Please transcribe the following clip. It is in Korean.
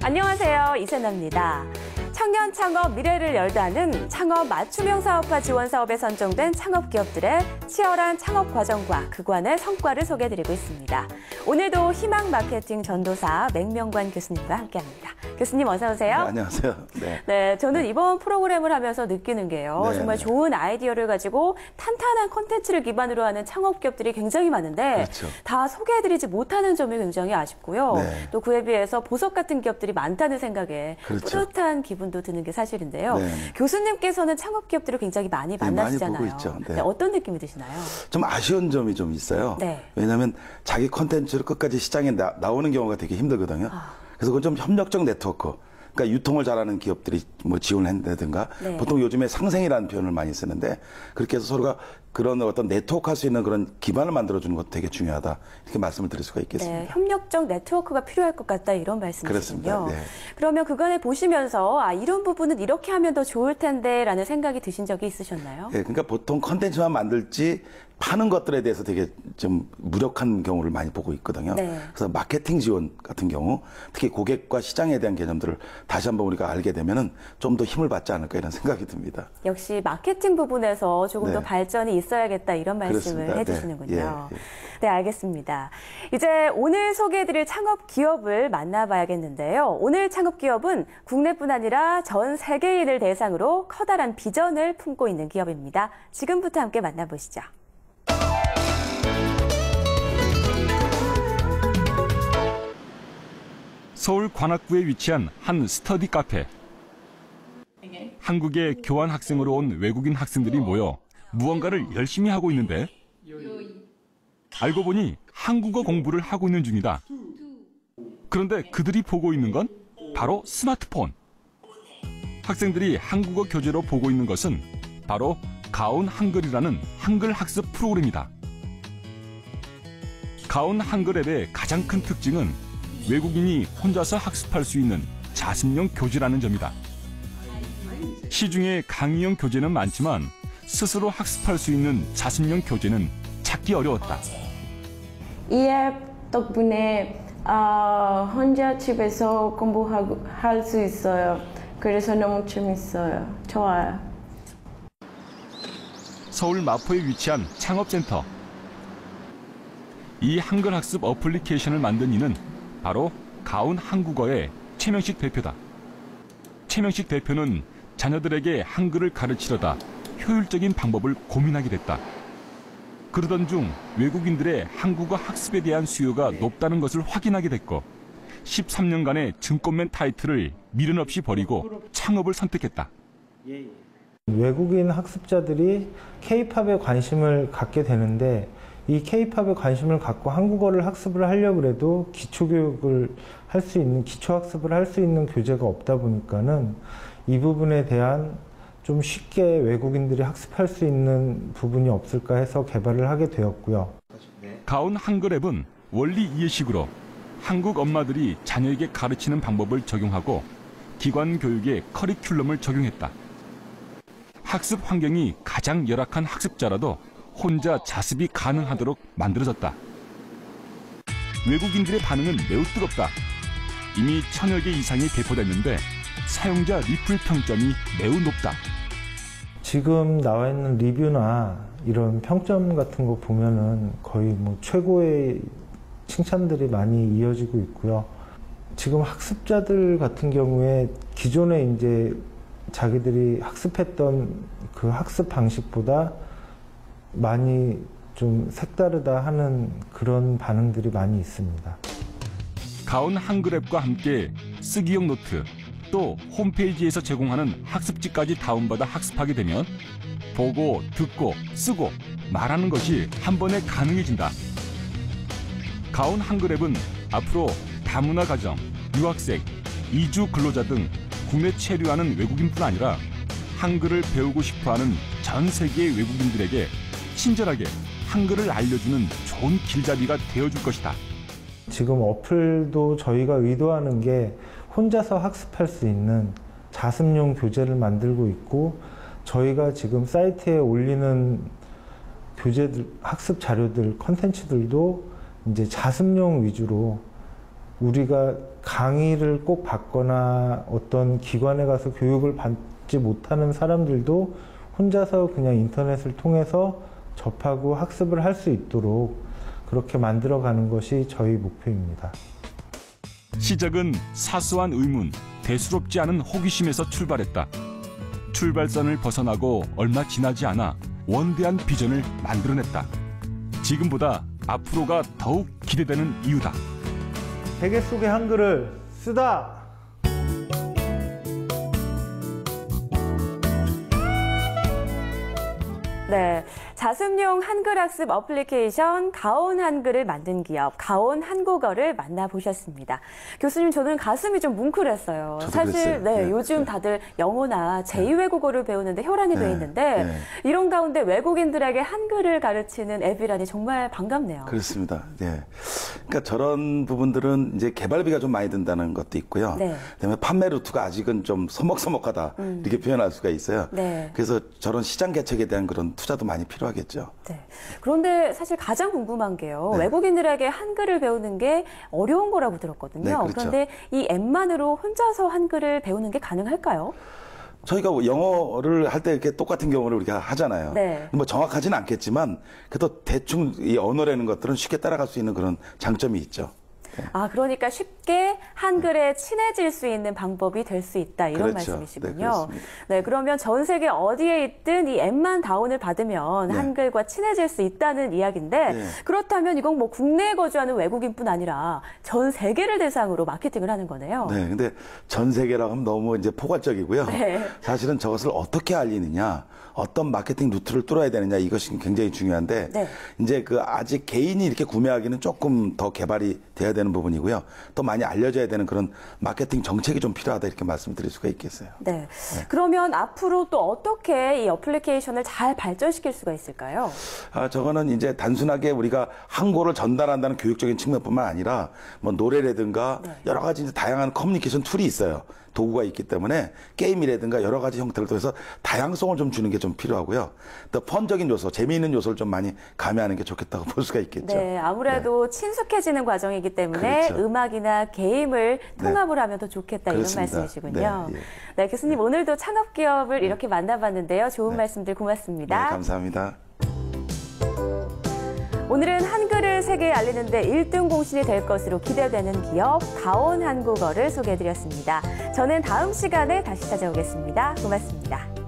안녕하세요. 이세나입니다. 청년 창업 미래를 열다는 창업 맞춤형 사업화 지원 사업에 선정된 창업 기업들의 치열한 창업 과정과 그간의 성과를 소개해드리고 있습니다. 오늘도 희망 마케팅 전도사 맹명관 교수님과 함께합니다. 교수님 어서 오세요. 네, 안녕하세요. 네, 저는 이번 프로그램을 하면서 느끼는 게요. 정말 좋은 아이디어를 가지고 탄탄한 콘텐츠를 기반으로 하는 창업 기업들이 굉장히 많은데 그렇죠. 다 소개해드리지 못하는 점이 굉장히 아쉽고요. 또 그에 비해서 보석 같은 기업들이 많다는 생각에 뿌듯한 기분도 드는 게 사실인데요. 교수님께서는 창업 기업들을 굉장히 많이 만나시잖아요. 많이 보고 있죠. 어떤 느낌이 드시나요? 좀 아쉬운 점이 좀 있어요. 왜냐하면 자기 콘텐츠를 끝까지 시장에 나오는 경우가 되게 힘들거든요. 그래서 그건 좀 협력적 네트워크. 그러니까 유통을 잘하는 기업들이 뭐 지원을 한다든가 보통 요즘에 상생이라는 표현을 많이 쓰는데 그렇게 해서 서로가 그런 어떤 네트워크 할 수 있는 그런 기반을 만들어주는 것도 되게 중요하다 이렇게 말씀을 드릴 수가 있겠습니다. 네, 협력적 네트워크가 필요할 것 같다 이런 말씀이시군요. 그렇습니다. 그러면 그간에 보시면서 이런 부분은 이렇게 하면 더 좋을 텐데 라는 생각이 드신 적이 있으셨나요? 네, 그러니까 보통 컨텐츠만 만들지 파는 것들에 대해서 되게 좀 무력한 경우를 많이 보고 있거든요. 그래서 마케팅 지원 같은 경우 특히 고객과 시장에 대한 개념들을 다시 한번 우리가 알게 되면은 좀 더 힘을 받지 않을까 이런 생각이 듭니다. 역시 마케팅 부분에서 조금 더 발전이 있어야겠다 이런 말씀을 해주시는군요. 네, 알겠습니다. 이제 오늘 소개해드릴 창업 기업을 만나봐야겠는데요. 오늘 창업 기업은 국내뿐 아니라 전 세계인을 대상으로 커다란 비전을 품고 있는 기업입니다. 지금부터 함께 만나보시죠. 서울 관악구에 위치한 한 스터디 카페. 한국에 교환 학생으로 온 외국인 학생들이 모여 무언가를 열심히 하고 있는데 알고 보니 한국어 공부를 하고 있는 중이다. 그런데 그들이 보고 있는 건 바로 스마트폰. 학생들이 한국어 교재로 보고 있는 것은 바로 가온 한글이라는 한글 학습 프로그램이다. 가온 한글 앱의 가장 큰 특징은 외국인이 혼자서 학습할 수 있는 자습용 교재라는 점이다. 시중에 강의용 교재는 많지만 스스로 학습할 수 있는 자습용 교재는 찾기 어려웠다. 이 앱 덕분에 혼자 집에서 공부할 수 있어요. 그래서 너무 재밌어요. 좋아요. 서울 마포에 위치한 창업센터. 이 한글 학습 어플리케이션을 만든 이는 바로 가온 한국어의 최명식 대표다. 최명식 대표는 자녀들에게 한글을 가르치려다 효율적인 방법을 고민하게 됐다. 그러던 중 외국인들의 한국어 학습에 대한 수요가 높다는 것을 확인하게 됐고 13년간의 증권맨 타이틀을 미련 없이 버리고 창업을 선택했다. 외국인 학습자들이 K-팝에 관심을 갖게 되는데 이 K-팝에 관심을 갖고 한국어를 학습을 하려고 해도 기초교육을 할 수 있는, 기초학습을 할 수 있는 교재가 없다 보니까는 이 부분에 대한 좀 쉽게 외국인들이 학습할 수 있는 부분이 없을까 해서 개발을 하게 되었고요. 가온 한글 앱은 원리 이해식으로 한국 엄마들이 자녀에게 가르치는 방법을 적용하고 기관 교육의 커리큘럼을 적용했다. 학습 환경이 가장 열악한 학습자라도 혼자 자습이 가능하도록 만들어졌다. 외국인들의 반응은 매우 뜨겁다. 이미 1000여 개 이상이 배포됐는데 사용자 리플 평점이 매우 높다. 지금 나와 있는 리뷰나 이런 평점 같은 거 보면은 거의 뭐 최고의 칭찬들이 많이 이어지고 있고요. 지금 학습자들 같은 경우에 기존에 이제 자기들이 학습했던 그 학습 방식보다 많이 좀 색다르다 하는 그런 반응들이 많이 있습니다. 가온 한글 앱과 함께 쓰기용 노트, 또 홈페이지에서 제공하는 학습지까지 다운받아 학습하게 되면 보고, 듣고, 쓰고, 말하는 것이 한 번에 가능해진다. 가온 한글 앱은 앞으로 다문화 가정, 유학생, 이주 근로자 등 국내 체류하는 외국인뿐 아니라 한글을 배우고 싶어하는 전 세계의 외국인들에게 친절하게 한글을 알려주는 좋은 길잡이가 되어줄 것이다. 지금 어플도 저희가 의도하는 게 혼자서 학습할 수 있는 자습용 교재를 만들고 있고 저희가 지금 사이트에 올리는 교재들, 학습 자료들, 컨텐츠들도 이제 자습용 위주로 우리가 강의를 꼭 받거나 어떤 기관에 가서 교육을 받지 못하는 사람들도 혼자서 그냥 인터넷을 통해서 접하고 학습을 할 수 있도록 그렇게 만들어가는 것이 저희 목표입니다. 시작은 사소한 의문, 대수롭지 않은 호기심에서 출발했다. 출발선을 벗어나고 얼마 지나지 않아 원대한 비전을 만들어냈다. 지금보다 앞으로가 더욱 기대되는 이유다. 세계 속의 한글을 쓰다! 네, 자습용 한글 학습 어플리케이션 가온 한글을 만든 기업 가온 한국어를 만나보셨습니다. 교수님, 저는 가슴이 좀 뭉클했어요. 사실 요즘 다들 영어나 제2외국어를 배우는데 혈안이 돼 있는데 이런 가운데 외국인들에게 한글을 가르치는 앱이라니 정말 반갑네요. 그렇습니다. 네. 그러니까 저런 부분들은 이제 개발비가 좀 많이 든다는 것도 있고요. 그다음에 판매 루트가 아직은 좀 서먹서먹하다 이렇게 표현할 수가 있어요. 그래서 저런 시장 개척에 대한 그런 투자도 많이 필요하겠죠. 그런데 사실 가장 궁금한 게요. 외국인들에게 한글을 배우는 게 어려운 거라고 들었거든요. 그렇죠. 그런데 이 앱만으로 혼자서 한글을 배우는 게 가능할까요? 저희가 영어를 할 때 이렇게 똑같은 경우를 우리가 하잖아요. 뭐 정확하지는 않겠지만 그래도 대충 이 언어라는 것들은 쉽게 따라갈 수 있는 그런 장점이 있죠. 아, 그러니까 쉽게 한글에 친해질 수 있는 방법이 될 수 있다, 이런 말씀이시군요. 네, 그러면 전 세계 어디에 있든 이 앱만 다운을 받으면 한글과 친해질 수 있다는 이야기인데 그렇다면 이건 뭐 국내에 거주하는 외국인뿐 아니라 전 세계를 대상으로 마케팅을 하는 거네요. 네, 근데 전 세계라고 하면 너무 이제 포괄적이고요. 사실은 저것을 어떻게 알리느냐, 어떤 마케팅 루트를 뚫어야 되느냐, 이것이 굉장히 중요한데 이제 그 아직 개인이 이렇게 구매하기는 조금 더 개발이 돼야 되는 부분이고요. 또 많이 알려져야 되는 그런 마케팅 정책이 좀 필요하다, 이렇게 말씀드릴 수가 있겠어요. 그러면 앞으로 또 어떻게 이 어플리케이션을 잘 발전시킬 수가 있을까요? 저거는 이제 단순하게 우리가 한국어를 전달한다는 교육적인 측면뿐만 아니라 뭐 노래라든가 여러 가지 이제 다양한 커뮤니케이션 툴이 있어요. 도구가 있기 때문에 게임이라든가 여러 가지 형태를 통해서 다양성을 좀 주는 게 좀 필요하고요. 또 펀적인 요소, 재미있는 요소를 좀 많이 가미하는 게 좋겠다고 볼 수가 있겠죠. 아무래도 친숙해지는 과정이기 때문에 음악이나 게임을 통합을 하면 더 좋겠다, 그렇습니다. 이런 말씀이시군요. 네, 교수님, 오늘도 창업기업을 이렇게 만나봤는데요. 좋은 말씀들 고맙습니다. 네, 감사합니다. 오늘은 한글을 세계에 알리는데 1등 공신이 될 것으로 기대되는 기업 가온 한국어를 소개해드렸습니다. 저는 다음 시간에 다시 찾아오겠습니다. 고맙습니다.